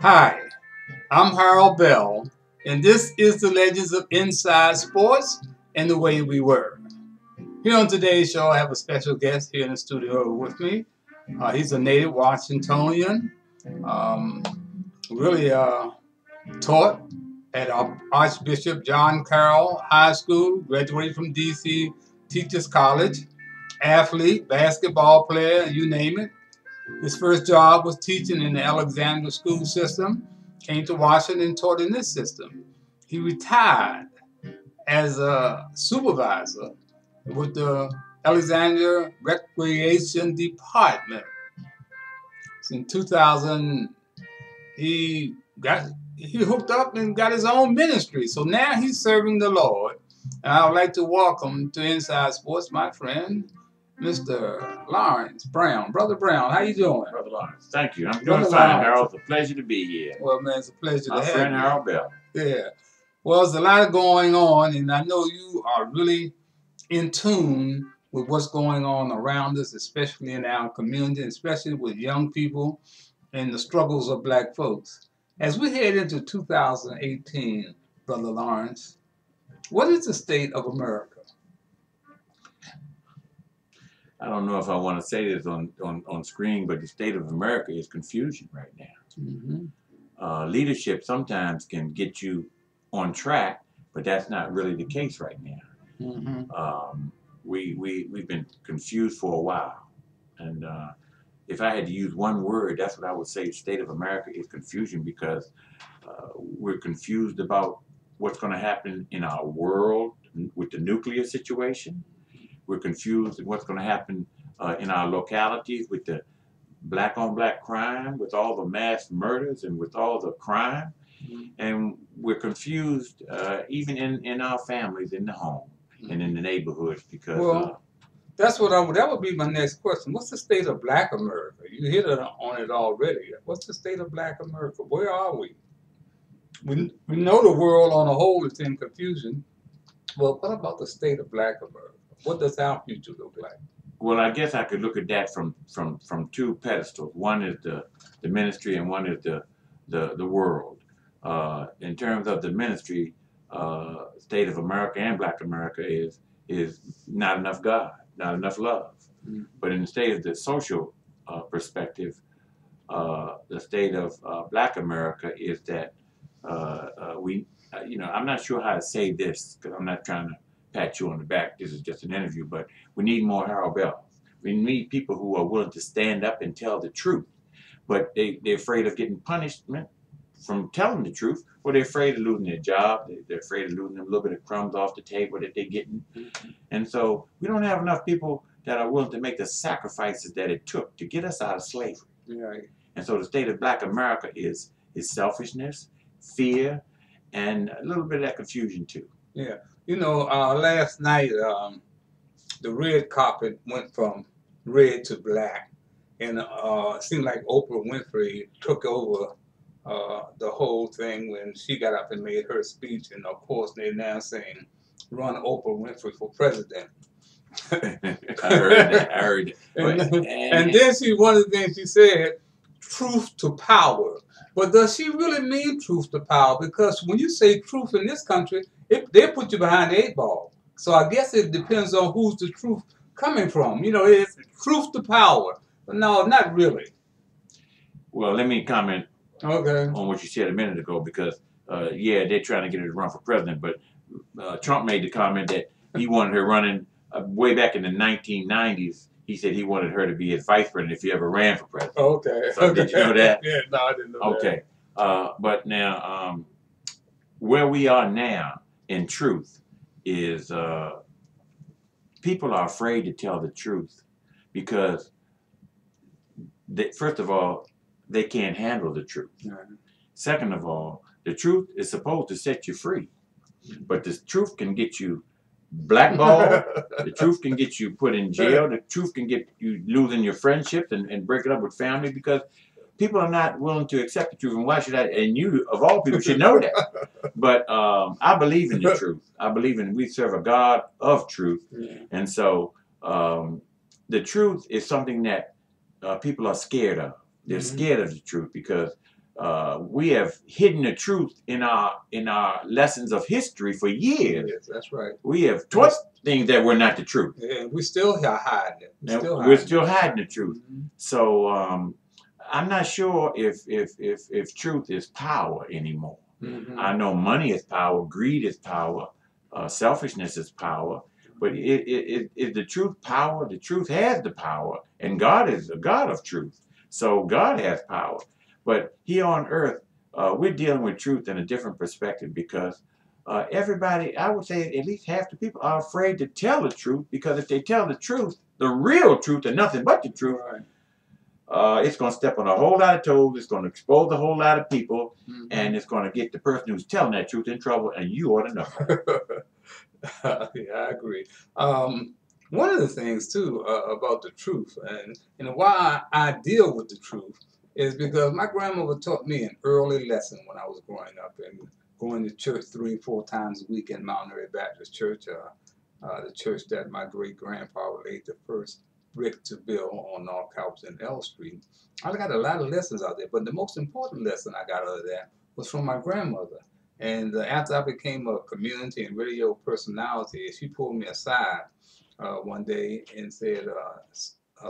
Hi, I'm Harold Bell, and this is the Legends of Inside Sports and the Way We Were. Here on today's show, I have a special guest here in the studio with me. He's a native Washingtonian, um, really taught at Archbishop John Carroll High School, graduated from D.C. Teachers College, athlete, basketball player, you name it. His first job was teaching in the Alexander school system. Came to Washington, taught in this system. He retired as a supervisor with the Alexander Recreation Department. In 2000, he hooked up and got his own ministry. So now he's serving the Lord. And I would like to welcome to Inside Sports my friend, Mr. Lawrence Brown. Brother Brown, how you doing? Brother Lawrence, thank you. I'm doing fine, Harold. It's a pleasure to be here. Well, man, it's a pleasure to have you. My friend Harold Bell. Yeah. Well, there's a lot going on, and I know you are really in tune with what's going on around us, especially in our community, especially with young people and the struggles of black folks. As we head into 2018, Brother Lawrence, what is the state of America? I don't know if I want to say this on screen, but the state of America is confusion right now. Mm-hmm. Leadership sometimes can get you on track, but that's not really the case right now. Mm-hmm. We've been confused for a while, and if I had to use one word, that's what I would say. The state of America is confusion because we're confused about what's going to happen in our world with the nuclear situation. We're confused at what's going to happen in our localities with the black-on-black crime, with all the mass murders and with all the crime. Mm-hmm. And we're confused even in our families, in the home, mm-hmm. and in the neighborhoods because... that would be my next question. What's the state of black America? You hit on it already. What's the state of black America? Where are we? We know the world on a whole is in confusion. Well, what about the state of black America? What does our future look like? Well, I guess I could look at that from two pedestals. One is the ministry, and one is the world. In terms of the ministry, state of America and black America is not enough God, not enough love. Mm-hmm. But in the state of the social perspective, the state of black America is that I'm not sure how to say this because I'm not trying to pat you on the back. This is just an interview, but we need more Harold Bell. We need people who are willing to stand up and tell the truth, but they're afraid of getting punishment from telling the truth, or they're afraid of losing their job. They're afraid of losing a little bit of crumbs off the table that they're getting. And so we don't have enough people that are willing to make the sacrifices that it took to get us out of slavery. Right. And so the state of black America is selfishness, fear, and a little bit of that confusion too. Yeah. You know, last night, the red carpet went from red to black. And it seemed like Oprah Winfrey took over the whole thing when she got up and made her speech. And, of course, they're now saying, run Oprah Winfrey for president. I heard it. And then one of the things she said, truth to power. But does she really mean truth to power? Because when you say truth in this country, they put you behind the 8 ball. So I guess it depends on who's the truth coming from. You know, it's truth to power. But no, not really. Well, let me comment on what you said a minute ago because, they're trying to get her to run for president. But Trump made the comment that he wanted her running way back in the 1990s. He said he wanted her to be his vice president if he ever ran for president. Okay. So did you know that? Yeah, no, I didn't know that. Okay. But now, where we are now, in truth, is people are afraid to tell the truth because, first of all, they can't handle the truth. Right. Second of all, the truth is supposed to set you free, but the truth can get you blackballed. The truth can get you put in jail. The truth can get you losing your friendships and breaking up with family because people are not willing to accept the truth. And why should I? And you, of all people, should know that. But I believe in the truth. I believe we serve a God of truth. Yeah. And so the truth is something that people are scared of. They're scared of the truth because we have hidden the truth in our lessons of history for years. Yes, that's right. We have taught things that were not the truth. Yeah, we still hiding it. We're still hiding the truth. Mm-hmm. So I'm not sure if truth is power anymore. Mm-hmm. I know money is power, greed is power, selfishness is power. But is the truth power? The truth has the power, and God is the God of truth. So God has power. But here on earth, we're dealing with truth in a different perspective because everybody, I would say at least half the people are afraid to tell the truth, because if they tell the truth, the real truth and nothing but the truth, it's going to step on a whole lot of toes. It's going to expose a whole lot of people, and it's going to get the person who's telling that truth in trouble, and you ought to know. Yeah, I agree. One of the things too about the truth, and why I deal with the truth, is because my grandmother taught me an early lesson when I was growing up and going to church 3 or 4 times a week in Mount Airy Baptist Church, the church that my great grandfather laid the first brick to build on North Calvert and L Street. I got a lot of lessons out there, but the most important lesson I got out of that was from my grandmother. And after I became a community and radio personality, she pulled me aside one day and said,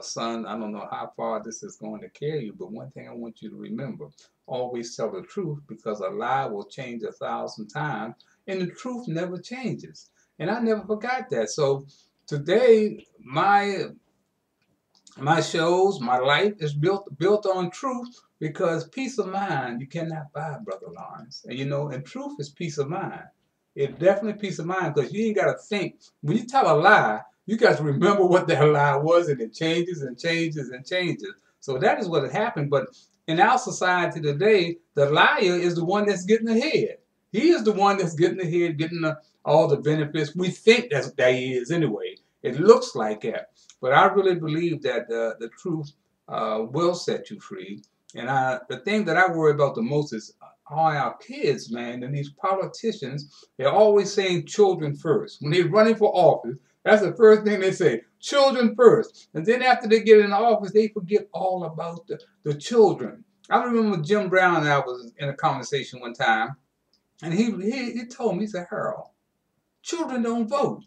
son, I don't know how far this is going to carry you, but one thing I want you to remember, always tell the truth, because a lie will change 1,000 times and the truth never changes. And I never forgot that. So today, my shows, my life is built on truth, because peace of mind you cannot buy, Brother Lawrence. And truth is peace of mind. It's definitely peace of mind, because you ain't got to think. When you tell a lie, you got to remember what that lie was, and it changes and changes and changes. So that is what had happened. But in our society today, the liar is the one that's getting ahead. He is the one that's getting ahead, getting all the benefits. We think that he is anyway. It looks like it. But I really believe that the truth will set you free. And the thing that I worry about the most is all our kids, man, and these politicians. They're always saying children first. When they're running for office, that's the first thing they say, children first. And then after they get in office, they forget all about the children. I remember Jim Brown and I was in a conversation one time, and he told me, he said, Harold, children don't vote.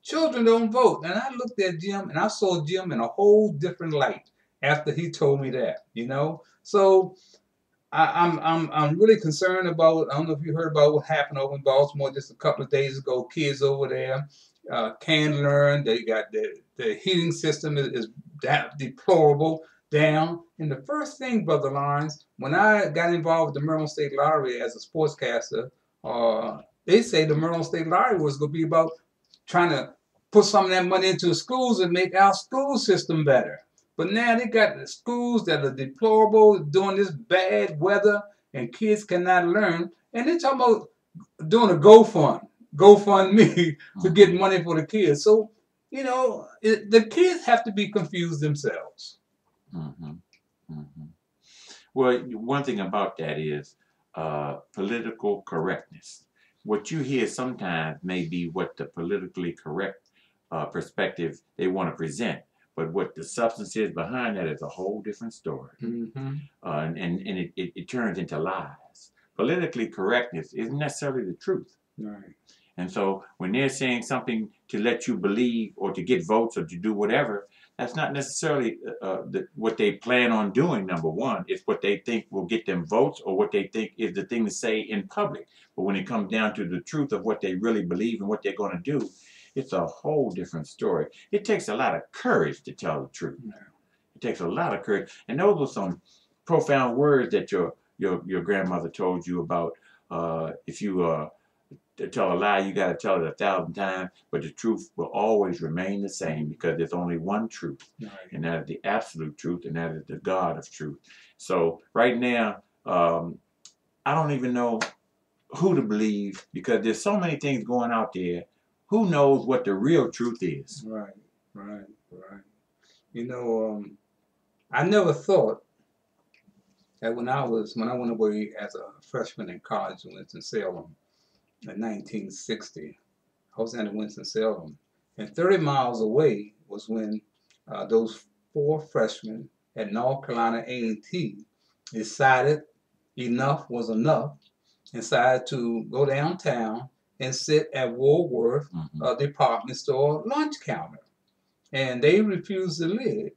Children don't vote. And I looked at Jim, and I saw Jim in a whole different light after he told me that. So I'm really concerned about. I don't know if you heard about what happened over in Baltimore just a couple of days ago. Kids over there can learn. They got the heating system is that deplorable down. And the first thing, Brother Lawrence, when I got involved with the Maryland State Lottery as a sportscaster, they say the Maryland State Lottery was going to be about trying to put some of that money into the schools and make our school system better. But now they got the schools that are deplorable during this bad weather, and kids cannot learn. And they're talking about doing a GoFundMe to get money for the kids. So, the kids have to be confused themselves. Mm-hmm. Mm-hmm. Well, one thing about that is political correctness. What you hear sometimes may be what the politically correct perspective they want to present, but what the substance is behind that is a whole different story. Mm-hmm. And it turns into lies. Politically correctness isn't necessarily the truth. Right. And so when they're saying something to let you believe or to get votes or to do whatever, that's not necessarily what they plan on doing, number one. It's what they think will get them votes, or what they think is the thing to say in public. But when it comes down to the truth of what they really believe and what they're going to do, it's a whole different story. It takes a lot of courage to tell the truth. It takes a lot of courage. And those were some profound words that your grandmother told you about. If you to tell a lie, you got to tell it 1,000 times, but the truth will always remain the same, because there's only one truth, and that is the absolute truth, and that is the God of truth. So right now, I don't even know who to believe, because there's so many things going out there. Who knows what the real truth is? Right. I never thought that when I went away as a freshman in college in Winston-Salem, in 1960, I was in Winston-Salem, and 30 miles away was when those 4 freshmen at North Carolina A&T decided enough was enough, and decided to go downtown and sit at Woolworth department store lunch counter, and they refused to leave.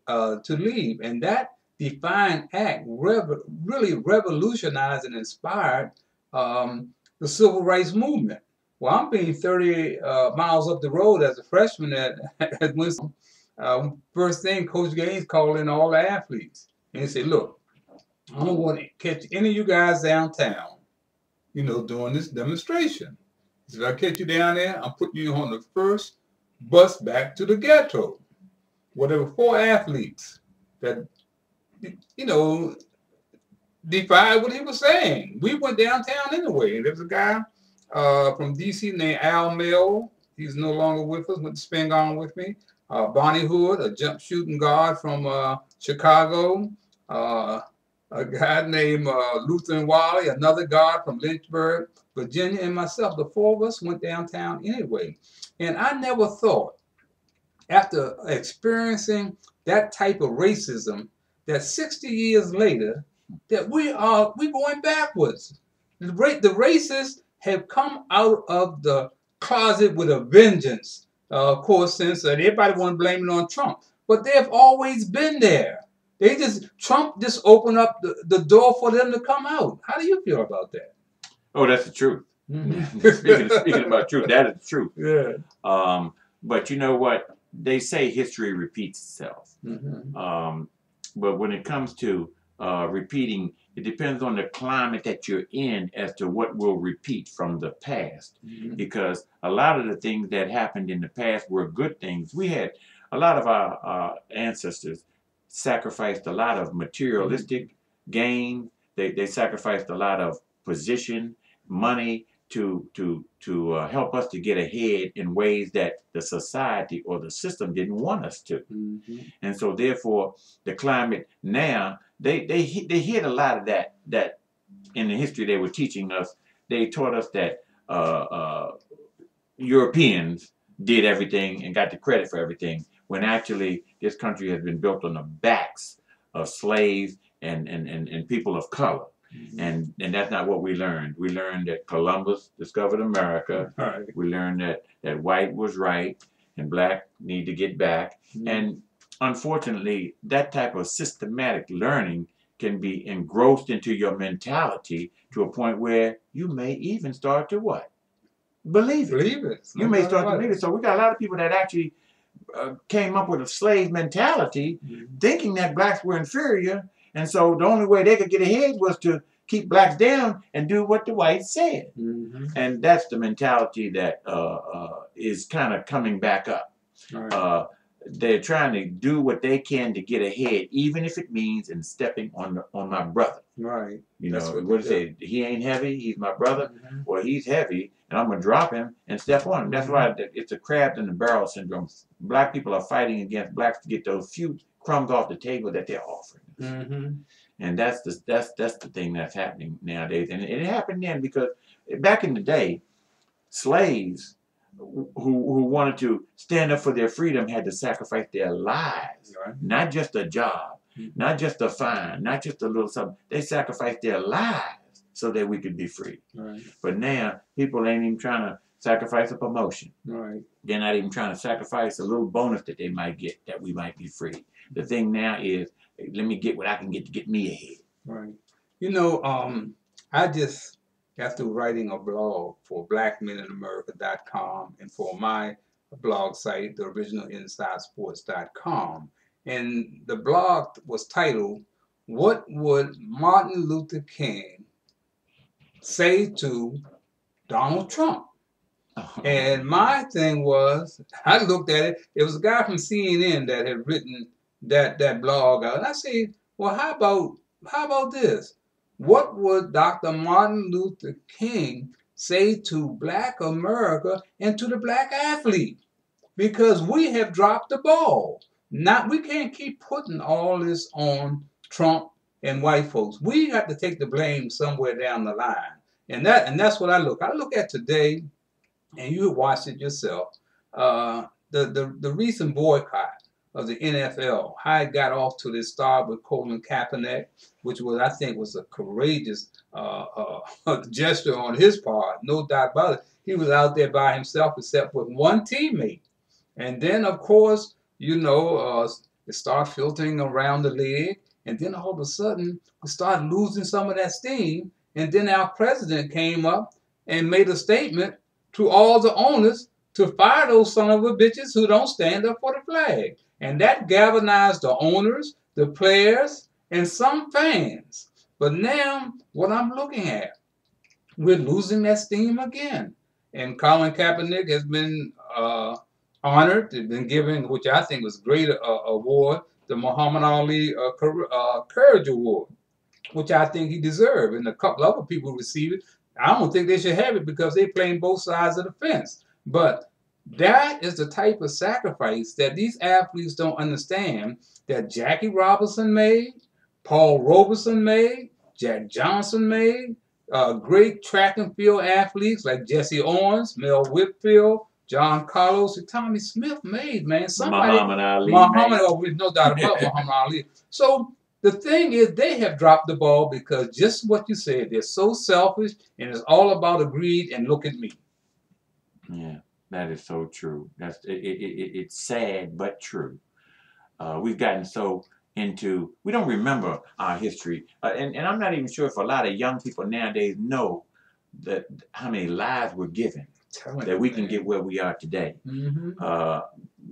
And that defiant act really revolutionized and inspired the civil rights movement. Well, I'm being 30 miles up the road as a freshman at Winston. First thing, Coach Gaines called in all the athletes, and he said, "Look, I don't want to catch any of you guys downtown, doing this demonstration. If I catch you down there, I'm putting you on the first bus back to the ghetto." Well, there were 4 athletes that, defied what he was saying. We went downtown anyway. There's a guy from D.C. named Al Mill. He's no longer with us, went to Spingarn with me. Bonnie Hood, a jump shooting guard from Chicago. A guy named Luther Wiley, another guard from Lynchburg, Virginia, and myself. The 4 of us went downtown anyway. And I never thought, after experiencing that type of racism, that 60 years later, that we're going backwards. The racists have come out of the closet with a vengeance. Of course, since everybody want to blame it on Trump, but they've always been there. Trump just opened up the door for them to come out. How do you feel about that? Oh, that's the truth. Speaking about truth, that is the truth. Yeah. But you know what? They say history repeats itself. But when it comes to repeating, it depends on the climate that you're in as to what will repeat from the past. Because a lot of the things that happened in the past were good things. We had a lot of our ancestors sacrificed a lot of materialistic gain. They sacrificed a lot of position, money to help us to get ahead in ways that the society or the system didn't want us to. And so therefore the climate now, they hid a lot of that in the history they were teaching us. They taught us that Europeans did everything and got the credit for everything, when actually this country has been built on the backs of slaves and people of color. And that's not what we learned. We learned that Columbus discovered America. We learned that white was right and black need to get back. And unfortunately, that type of systematic learning can be engrossed into your mentality to a point where you may even start to what? Believe it. You may start to believe it. So we got a lot of people that actually came up with a slave mentality, thinking that blacks were inferior. And so the only way they could get ahead was to keep blacks down and do what the whites said. And that's the mentality that is kind of coming back up. They're trying to do what they can to get ahead, even if it means in stepping on my brother. You know, what they say, he ain't heavy, he's my brother. Well, he's heavy, and I'm going to drop him and step on him. That's why it's a crab in the barrel syndrome. Black people are fighting against blacks to get those few crumbs off the table that they're offering. And that's the thing that's happening nowadays. And it happened then because back in the day, slaves who wanted to stand up for their freedom had to sacrifice their lives. Not just a job, not just a fine, not just a little something. They sacrificed their lives so that we could be free. But now, people ain't even trying to sacrifice a promotion. They're not even trying to sacrifice a little bonus that they might get, that we might be free. The thing now is, let me get what I can get to get me ahead. You know, I just got through writing a blog for blackmeninamerica.com and for my blog site, the originalinsidesports.com. And the blog was titled, "What Would Martin Luther King Say to Donald Trump?" And my thing was, I looked at it, it was a guy from CNN that had written that blog out. And I said, well, how about this? What would Dr. Martin Luther King say to Black America and to the black athlete? Because we have dropped the ball. We can't keep putting all this on Trump and white folks. We have to take the blame somewhere down the line. And that's what I look at today, and you watched it yourself, the recent boycott of the NFL, how it got off to this start with Colin Kaepernick, which was, I think, was a courageous gesture on his part, no doubt about it. He was out there by himself except with one teammate. And then, of course, it started filtering around the league. And then all of a sudden, we started losing some of that steam. And then our president came up and made a statement to all the owners to fire those son of a bitches who don't stand up for the flag. And that galvanized the owners, the players, and some fans. But now, what I'm looking at, we're losing that steam again. And Colin Kaepernick has been honored, has been given, which I think was a great award, the Muhammad Ali Courage Award, which I think he deserved. And a couple other people received it. I don't think they should have it because they're playing both sides of the fence. But that is the type of sacrifice that these athletes don't understand that Jackie Robinson made, Paul Robeson made, Jack Johnson made, great track and field athletes like Jesse Owens, Mel Whitfield, John Carlos, and Tommy Smith made, man. Somebody, Muhammad Ali. with no doubt about Muhammad Ali. So the thing is, they have dropped the ball because just what you said, they're so selfish and it's all about greed and look at me. Yeah, that is so true. It's sad but true. We've gotten so into, we don't remember our history, and I'm not even sure if a lot of young people nowadays know that how many lives were given that we can get where we are today.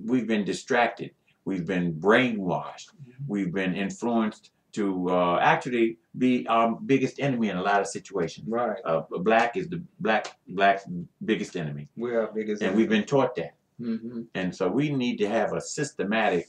We've been distracted. We've been brainwashed. We've been influenced to actually be our biggest enemy in a lot of situations. Right. Black is the black's biggest enemy. We're our biggest and enemy. We've been taught that. And so we need to have a systematic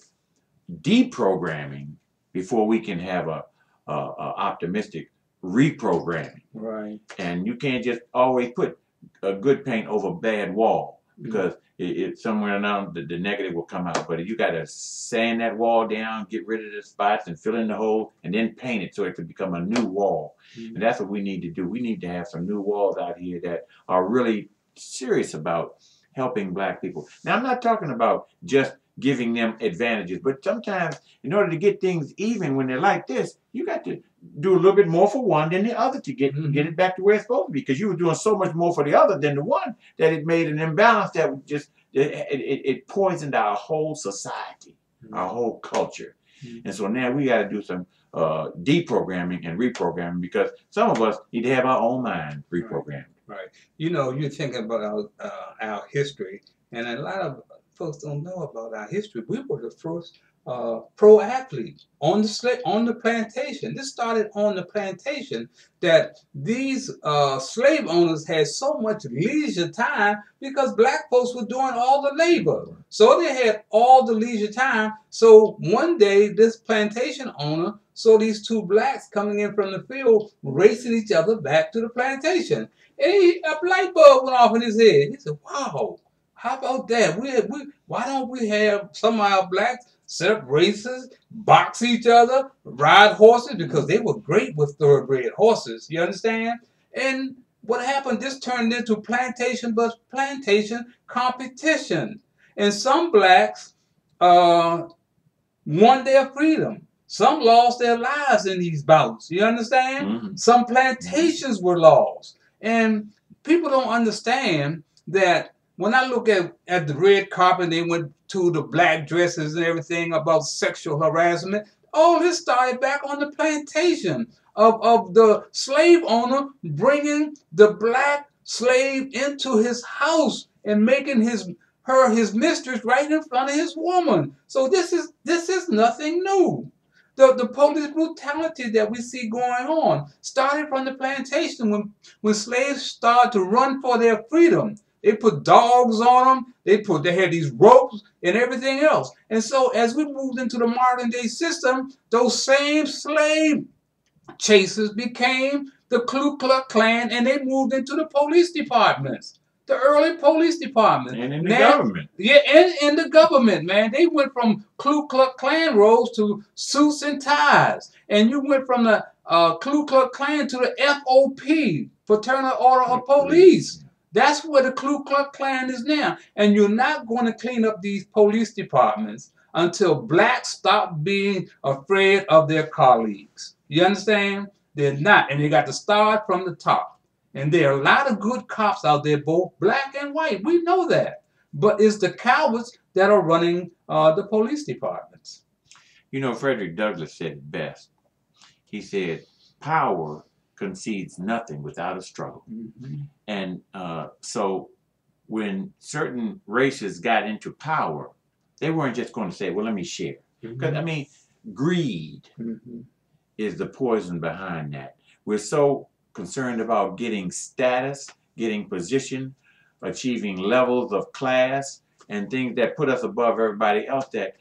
deprogramming before we can have a optimistic reprogramming. Right. And you can't just always put a good paint over a bad wall because it somewhere around the negative will come out. But you got to sand that wall down, get rid of the spots and fill in the hole, and then paint it so it can become a new wall. And that's what we need to do. We need to have some new walls out here that are really serious about helping black people. Now, I'm not talking about just giving them advantages, but sometimes in order to get things even when they're like this, you got to do a little bit more for one than the other to get it back to where it's supposed to be, because you were doing so much more for the other than the one that it made an imbalance that just it poisoned our whole society, our whole culture. And so now we got to do some deprogramming and reprogramming, because some of us need to have our own mind reprogrammed. Right. You know, you're thinking about our history, and a lot of folks don't know about our history. We were the first pro athletes on the plantation. This started on the plantation, that these slave owners had so much leisure time because black folks were doing all the labor. So they had all the leisure time. So one day this plantation owner saw these two blacks coming in from the field racing each other back to the plantation. And a light bulb went off in his head. He said, wow, how about that? Why don't we have some of our blacks set up races, box each other, ride horses? Because they were great with thoroughbred horses, you understand? And what happened, this turned into plantation competition. And some blacks won their freedom. Some lost their lives in these bouts, you understand? Some plantations were lost. And people don't understand that when I look at the red carpet, they went to the black dresses and everything about sexual harassment. All this started back on the plantation of the slave owner bringing the black slave into his house and making her his mistress right in front of his woman. So this is nothing new. The police brutality that we see going on started from the plantation when slaves started to run for their freedom. They put dogs on them. They had these ropes and everything else. And so as we moved into the modern day system, those same slave chasers became the Ku Klux Klan, and they moved into the police departments. The early police department. And in the government. Yeah, and in the government, man. They went from Ku Klux Klan robes to suits and ties. And you went from the Ku Klux Klan to the FOP, Fraternal Order of Police. That's where the Ku Klux Klan is now. And you're not going to clean up these police departments until blacks stop being afraid of their colleagues. You understand? They're not, and they got to start from the top. And there are a lot of good cops out there, both black and white. We know that. But it's the cowards that are running the police departments. You know, Frederick Douglass said it best. He said, power concedes nothing without a struggle. Mm-hmm. And so when certain races got into power, they weren't just going to say, well, let me share. Because, Mm-hmm. I mean, greed Mm-hmm. is the poison behind that. We're so concerned about getting status, getting position, achieving levels of class, and things that put us above everybody else that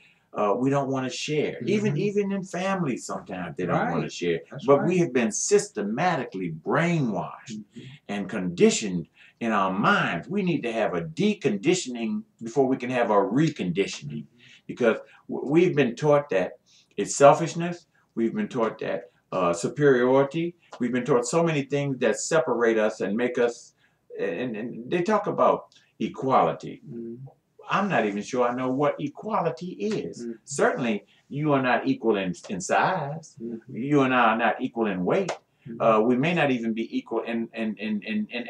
we don't want to share. Mm-hmm. Even in families, sometimes they don't want to Right. share. That's But right. we have been systematically brainwashed Mm-hmm. and conditioned in our minds. We need to have a deconditioning before we can have a reconditioning, because we've been taught that it's selfishness. We've been taught that superiority. We've been taught so many things that separate us and make us. And they talk about equality. Mm-hmm. I'm not even sure I know what equality is. Mm-hmm. Certainly, you are not equal in size. Mm-hmm. You and I are not equal in weight. Mm-hmm. We may not even be equal in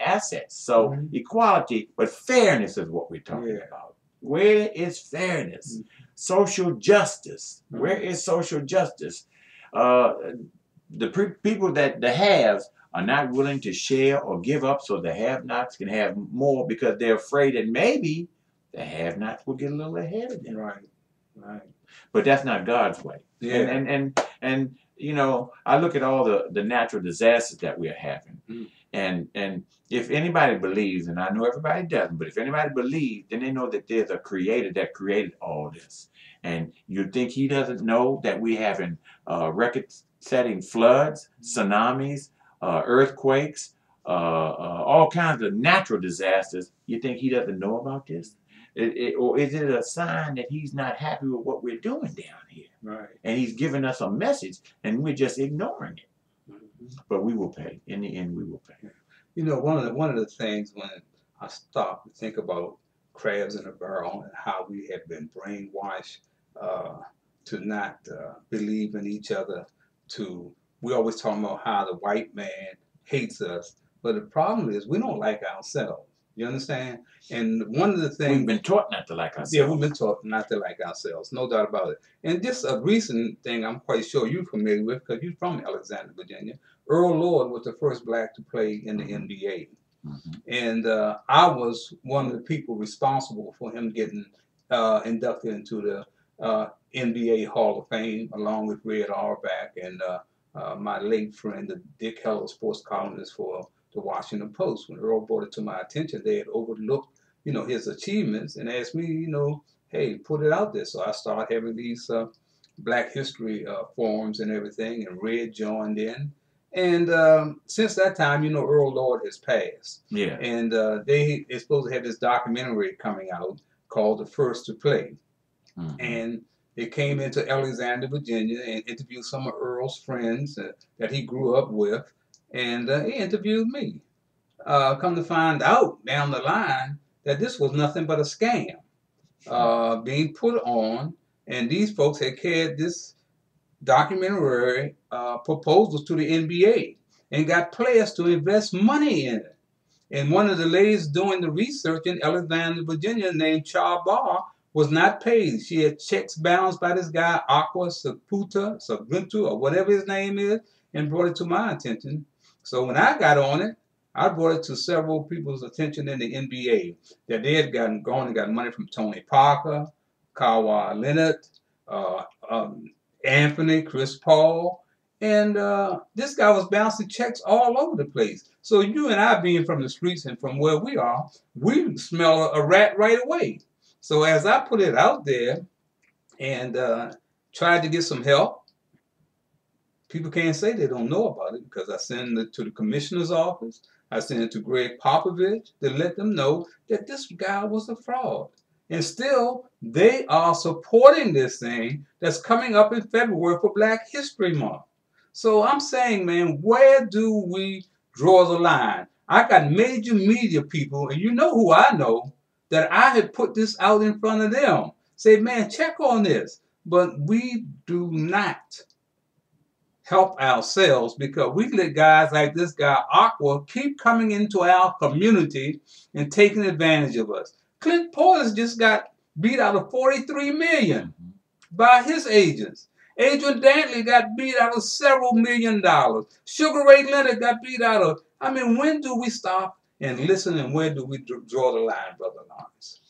assets. So Mm-hmm. equality, but fairness is what we're talking about. Where is fairness? Mm-hmm. Social justice. Mm-hmm. Where is social justice? The people that the haves are not willing to share or give up so the have-nots can have more because they're afraid that maybe the have-nots will get a little ahead of them. Right. Right. But that's not God's way. Yeah. And you know, I look at all the natural disasters that we are having. Mm-hmm. And if anybody believes, and I know everybody doesn't, but if anybody believes, then they know that there's a creator that created all this. And you think he doesn't know that we having record-setting floods, tsunamis, earthquakes, all kinds of natural disasters. You think he doesn't know about this? Or is it a sign that he's not happy with what we're doing down here? Right. And he's giving us a message, and we're just ignoring it. Mm-hmm. But we will pay. In the end, we will pay. You know, one of the things when I stop and think about crabs in a barrel and how we have been brainwashed to not believe in each other. We always talk about how the white man hates us, but the problem is we don't like ourselves. You understand? And one of the things we've been taught not to like ourselves. Yeah, we've been taught not to like ourselves, no doubt about it. And just a recent thing I'm quite sure you're familiar with because you're from Alexandria, Virginia. Earl Lord was the first black to play in the NBA. Mm-hmm. And I was one of the people responsible for him getting inducted into the NBA Hall of Fame, along with Red Auerbach and my late friend, Dick Heller, sports columnist for the Washington Post. When Earl brought it to my attention, they had overlooked, his achievements and asked me, hey, put it out there. So I started having these Black History forums and everything, and Red joined in. And since that time, Earl Lord has passed. Yeah. And they're supposed to have this documentary coming out called The First to Play. Mm-hmm. And they came into Alexandria, Virginia, and interviewed some of Earl's friends that he grew up with, and he interviewed me. Come to find out down the line that this was nothing but a scam being put on, and these folks had carried this documentary proposals to the NBA and got players to invest money in it. And one of the ladies doing the research in Alexandria, Virginia, named Char Barr, was not paid. She had checks bounced by this guy, Aqua Saguntu, or whatever his name is, and brought it to my attention. So when I got on it, I brought it to several people's attention in the NBA that they had gone and got money from Tony Parker, Kawhi Leonard, Anthony, Chris Paul, and this guy was bouncing checks all over the place. So you and I, being from the streets and from where we are, we smell a rat right away. So as I put it out there and tried to get some help, people can't say they don't know about it because I send it to the commissioner's office. I sent it to Greg Popovich to let them know that this guy was a fraud. And still, they are supporting this thing that's coming up in February for Black History Month. So I'm saying, man, where do we draw the line? I got major media people, and you know who I know, that I had put this out in front of them. say, man, check on this. But we do not help ourselves because we let guys like this guy, Aqua, keep coming into our community and taking advantage of us. Clint Portis just got beat out of $43 million by his agents. Adrian Dantley got beat out of several $1 million. Sugar Ray Leonard got beat out of. I mean, when do we stop and listen, and where do we draw the line, Brother Lawrence?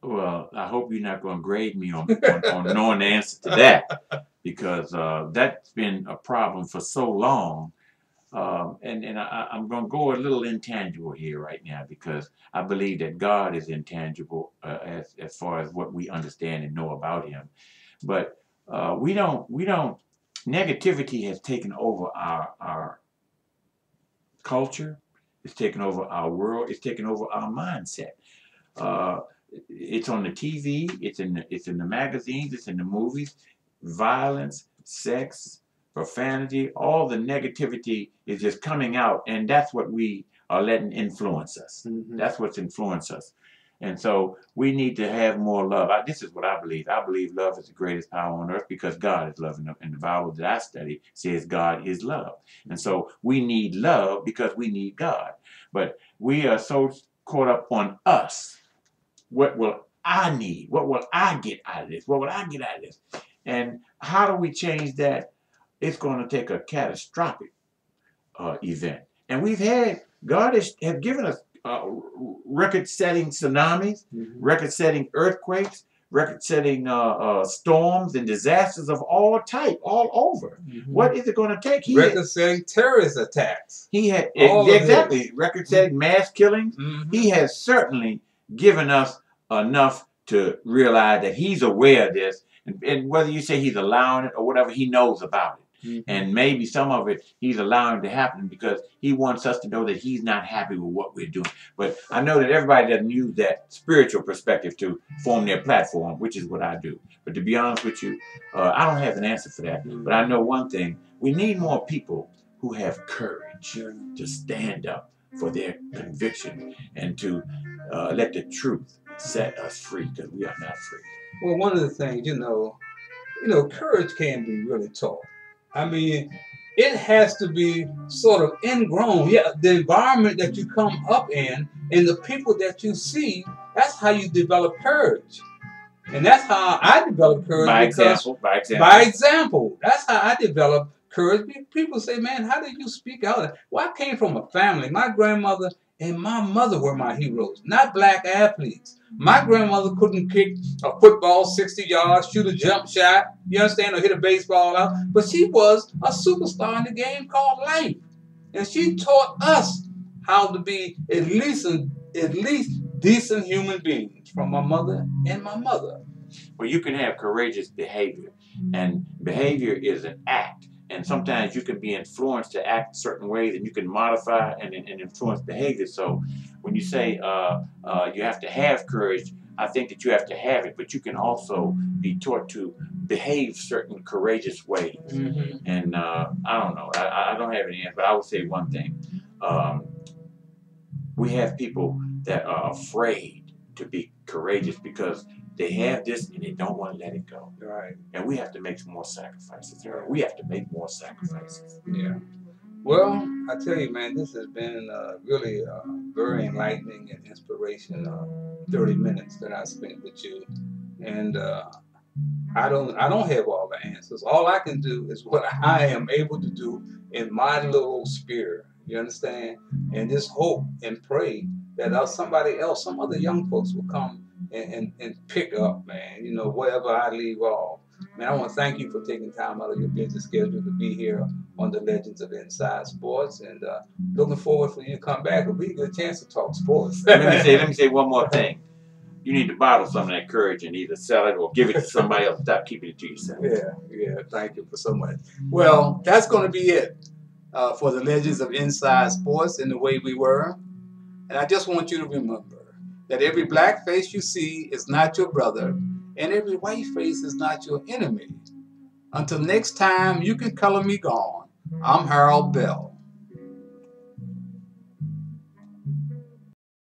Well, I hope you're not going to grade me on knowing the answer to that, because that's been a problem for so long. And I'm going to go a little intangible here right now, because I believe that God is intangible as far as what we understand and know about Him. But we don't. Negativity has taken over our culture. It's taken over our world. It's taken over our mindset. It's on the TV. It's in the magazines. It's in the movies. Violence, sex, profanity, all the negativity is just coming out, and that's what we are letting influence us. That's what's influenced us. And so we need to have more love. This is what I believe. I believe love is the greatest power on earth, because God is love. And the Bible that I study says God is love. And so we need love because we need God. But we are so caught up on us. What will I need? What will I get out of this? What will I get out of this? And how do we change that? It's going to take a catastrophic event. And God has given us record-setting tsunamis, record-setting earthquakes, record-setting storms and disasters of all type, all over. What is it going to take? Record-setting terrorist attacks. He had exactly record-setting mass killings. He has certainly given us enough to realize that He's aware of this, and whether you say He's allowing it or whatever, He knows about it. And maybe some of it He's allowing to happen because He wants us to know that He's not happy with what we're doing. But I know that everybody doesn't use that spiritual perspective to form their platform, which is what I do. But to be honest with you, I don't have an answer for that. But I know one thing: we need more people who have courage to stand up for their conviction and to let the truth set us free, because we are not free. Well, one of the things, courage can be really taught. I mean, it has to be sort of ingrown. Yeah, the environment that you come up in and the people that you see, that's how you develop courage. And that's how I developed courage. By example. That's how I developed courage. People say, man, how did you speak out? Well, I came from a family. My grandmother and my mother were my heroes, not black athletes. My grandmother couldn't kick a football 60 yards, shoot a jump shot, you understand, or hit a baseball out. But she was a superstar in the game called life. And she taught us how to be at least decent human beings, from my mother and my mother. Well, you can have courageous behavior, and behavior is an act. And sometimes you can be influenced to act certain ways, and you can modify and influence behavior. So when you say you have to have courage, I think that you have to have it, but you can also be taught to behave certain courageous ways. And I don't know. I don't have any answer, but I would say one thing. We have people that are afraid to be courageous because they have this and they don't want to let it go. Right. And we have to make some more sacrifices. We have to make more sacrifices. Yeah. Well, I tell you, man, this has been really very enlightening and inspirational 30 minutes that I spent with you. And I don't have all the answers. All I can do is what I am able to do in my little sphere. You understand? And just hope and pray that somebody else, some other young folks will come and pick up, man, wherever I leave off. Man, I want to thank you for taking time out of your busy schedule to be here on the Legends of Inside Sports, and looking forward for you to come back. It'll be a good chance to talk sports. Let me say one more thing. You need to bottle some of that courage and either sell it or give it to somebody else. Stop keeping it to yourself. Yeah. Thank you for so much. Well, that's going to be it for the Legends of Inside Sports and the way we were. And I just want you to remember that every black face you see is not your brother, and every white face is not your enemy. Until next time, you can color me gone. I'm Harold Bell.